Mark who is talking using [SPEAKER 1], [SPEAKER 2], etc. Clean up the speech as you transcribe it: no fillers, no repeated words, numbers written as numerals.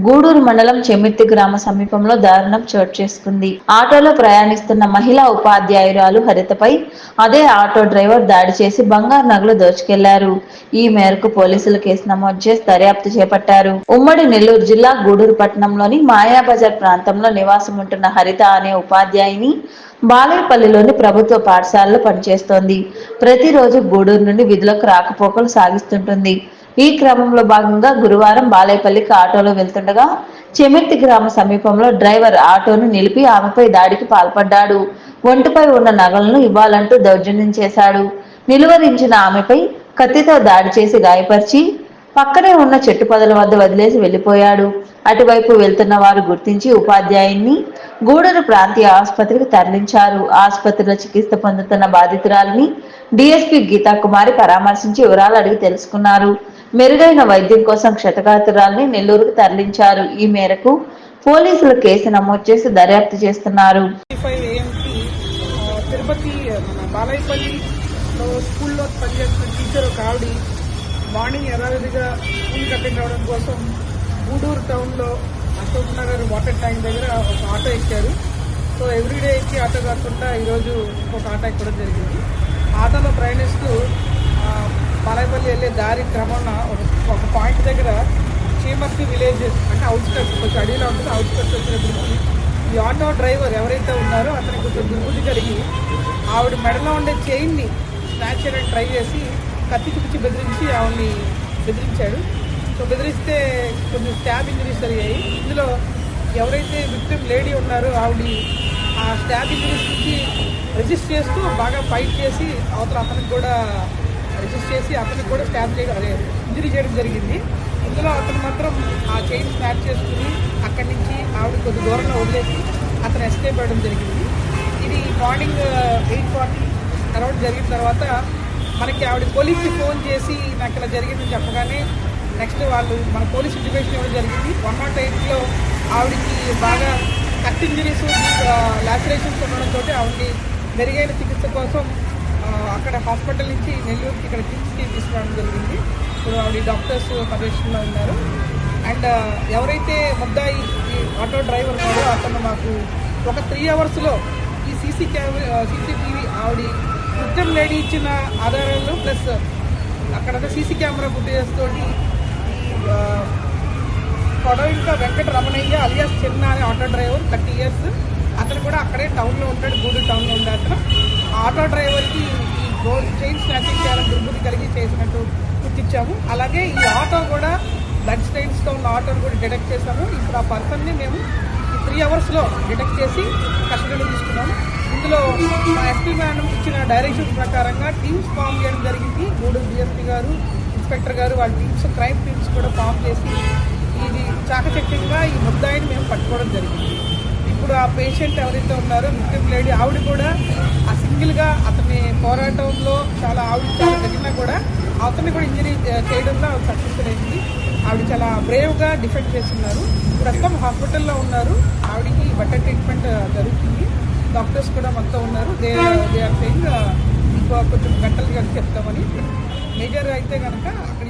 [SPEAKER 1] గూడూరు మండలం చెమిర్తి గ్రామ సమీపంలో దారుణం చోటు చేసుకుంది. ఆటోలో ప్రయాణిస్తున్న మహిళా ఉపాధ్యాయురాలు హరితపై అదే ఆటో డ్రైవర్ దాడి చేసి బంగారు నగలు దోచుకెళ్లారు. ఈ మేరకు పోలీసులు కేసు నమోదు చేసి దర్యాప్తు చేపట్టారు. ఉమ్మడి నెల్లూరు జిల్లా గూడూరు పట్టణంలోని మాయాబజార్ ప్రాంతంలో నివాసం ఉంటున్న హరిత అనే ఉపాధ్యాయుని బాలేపల్లిలోని ప్రభుత్వ పాఠశాలలో పనిచేస్తోంది. ప్రతిరోజు గూడూరు నుండి విధులకు రాకపోకలు సాగిస్తుంటుంది. ఈ క్రమంలో భాగంగా గురువారం బాలేపల్లికి ఆటోలో వెళ్తుండగా చెమిర్తి గ్రామ సమీపంలో డ్రైవర్ ఆటోను నిలిపి ఆమెపై దాడికి పాల్పడ్డాడు. ఒంటిపై ఉన్న నగలను ఇవ్వాలంటూ దౌర్జన్యం చేశాడు. నిలువరించిన ఆమెపై కత్తితో దాడి చేసి గాయపరిచి పక్కనే ఉన్న చెట్టు పొదల వద్ద వదిలేసి వెళ్లిపోయాడు. అటువైపు వెళ్తున్న వారు గుర్తించి ఉపాధ్యాయున్ని గూడూరు ప్రాంతీయ ఆసుపత్రికి తరలించారు. ఆసుపత్రిలో చికిత్స పొందుతున్న బాధితురాలిని డీఎస్పీ గీతా కుమారి పరామర్శించి వివరాలు అడిగి తెలుసుకున్నారు. మెరుగైన వైద్యం కోసం క్షతగాత్రురాలిని నెల్లూరుకు తరలించారు. ఈ మేరకు పోలీసులు కేసు నమోదు చేసి దర్యాప్తు చేస్తున్నారు.
[SPEAKER 2] తిరుపతి బాలయ్యపల్లిలో స్కూల్లో పనిచేస్తున్న టీచర్ ఒక ఆవిడ మార్నింగ్ యథావిధిగా స్కూల్కి అటెండ్ అవడం కోసం గూడూరు టౌన్లో అశోక్ నగర్ వాటర్ ట్యాంక్ దగ్గర ఒక ఆటో ఎక్కారు. సో ఎవ్రీడే ఎక్కి ఆటో కాకుండా ఈరోజు ఒక ఆటో ఎక్కడం జరిగింది. ఆటోలో ప్రయాణిస్తూ బాలయ్యపల్లి వెళ్ళే దారి క్రమంలో ఒక పాయింట్ దగ్గర చీమర్తి విలేజ్ అంటే అవుట్స్కట్స్ కొంచెం అడవిలో ఉంటుంది. అవుట్స్కట్స్ వచ్చినప్పటికీ ఈ ఆటో డ్రైవర్ ఎవరైతే ఉన్నారో అతనికి కొంచెం దుర్బుద్ధి కలిగి ఆవిడ మెడలో ఉండే చైన్ని స్నాచ్ చేయడానికి ట్రై చేసి కత్తి చూపించి బెదిరించి ఆవిడని బెదిరించాడు. సో బెదిరిస్తే కొంచెం స్టాబ్ ఇంజరీస్ జరిగాయి. ఇందులో ఎవరైతే విక్టిమ్ లేడీ ఉన్నారో ఆవిడ ఆ స్టాబ్ ఇంజరీస్ నుంచి రెసిస్ట్ చేస్తూ బాగా ఫైట్ చేసి అవతల అతనికి కూడా రెసిస్ట్ చేసి అతనికి కూడా స్టాబ్ చేయడం ఇంజరీ చేయడం జరిగింది. ఇందులో అతను మాత్రం ఆ చైన్ స్నాప్ చేసుకుని అక్కడి నుంచి ఆవిడ కొద్ది దూరంలో వదిలేసి అతను ఎస్కేప్ అవ్వడం జరిగింది. ఇది మార్నింగ్ 8:40 అరౌండ్ జరిగిన తర్వాత మనకి ఆవిడ పోలీస్కి ఫోన్ చేసి నాకు ఇలా జరిగిందని చెప్పగానే నెక్స్ట్ వాళ్ళు మన పోలీస్ ఇంటిమేషన్ ఇవ్వడం జరిగింది. 108లో ఆవిడకి బాగా కట్ ఇంజరీస్ లాసరేషన్స్ ఉండడంతో ఆవిడని మెరుగైన చికిత్స కోసం అక్కడ హాస్పిటల్ నుంచి నెల్లూరుకి ఇక్కడ కిమ్స్కి తీసుకురావడం జరిగింది. ఇప్పుడు ఆవిడ డాక్టర్స్ పర్యవేక్షణలో ఉన్నారు. అండ్ ఎవరైతే ముద్దాయి ఈ ఆటో డ్రైవర్ ఉన్నారో అతను మాకు ఒక 3 అవర్స్లో ఈ సీసీటీవీ ఆవిడ విక్టిమ్ లేడీ ఇచ్చిన ఆధారాలు ప్లస్ అక్కడ సీసీ కెమెరా ఫుటేజ్ తోటి కొడవింక వెంకట రమణయ్య అలియాస్ చిన్న అనే ఆటో డ్రైవర్ 30 years అతను కూడా అక్కడే టౌన్లో ఉంటాడు. గూడూరు టౌన్లో ఉండే అతను ఆటో డ్రైవర్కి ఈ చైన్ స్నాచింగ్ చేయాలని దుర్బుద్ధి కలిగి చేసినట్టు గుర్తించాము. అలాగే ఈ ఆటో కూడా బ్లడ్ స్టెయిన్స్తో ఉన్న ఆటోని కూడా డిటెక్ట్ చేసాము. ఇప్పుడు ఆ పర్సన్ని మేము ఈ 3 అవర్స్లో డిటెక్ట్ చేసి కస్టడీలో తీసుకున్నాము. ఇందులో మా ఎస్పీ మేడం ఇచ్చిన డైరెక్షన్స్ ప్రకారంగా టీమ్స్ ఫామ్ చేయడం జరిగింది. గూడూరు డిఎస్పీ గారు, ఇన్స్పెక్టర్ గారు వాళ్ళ టీమ్స్, క్రైమ్ టీమ్స్ కూడా ఫామ్ చేసి ఇది చాకచక్యంగా ఈ ముద్దాయిని మేము పట్టుకోవడం జరిగింది. ఇప్పుడు ఆ పేషెంట్ ఎవరైతే ఉన్నారో విక్టిమ్ లేడీ ఆవిడ కూడా ఆ సింగిల్గా అతని పోరాటంలో చాలా తగినా కూడా అతన్ని కూడా ఇంజరీ చేయడంలో ఆవిడ సక్సెస్ఫుల్ అయింది. ఆవిడ చాలా బ్రేవ్గా డిఫెండ్ చేస్తున్నారు. ప్రస్తుతం హాస్పిటల్లో ఉన్నారు. ఆవిడకి బెటర్ ట్రీట్మెంట్ జరుగుతుంది. డాక్టర్స్ కూడా మొత్తం ఉన్నారు. దే ఆర్ సేయింగ్ ఇంకో కొంచెం గంటలు కలిసి చెప్తామని. మేజర్ అయితే కనుక అక్కడి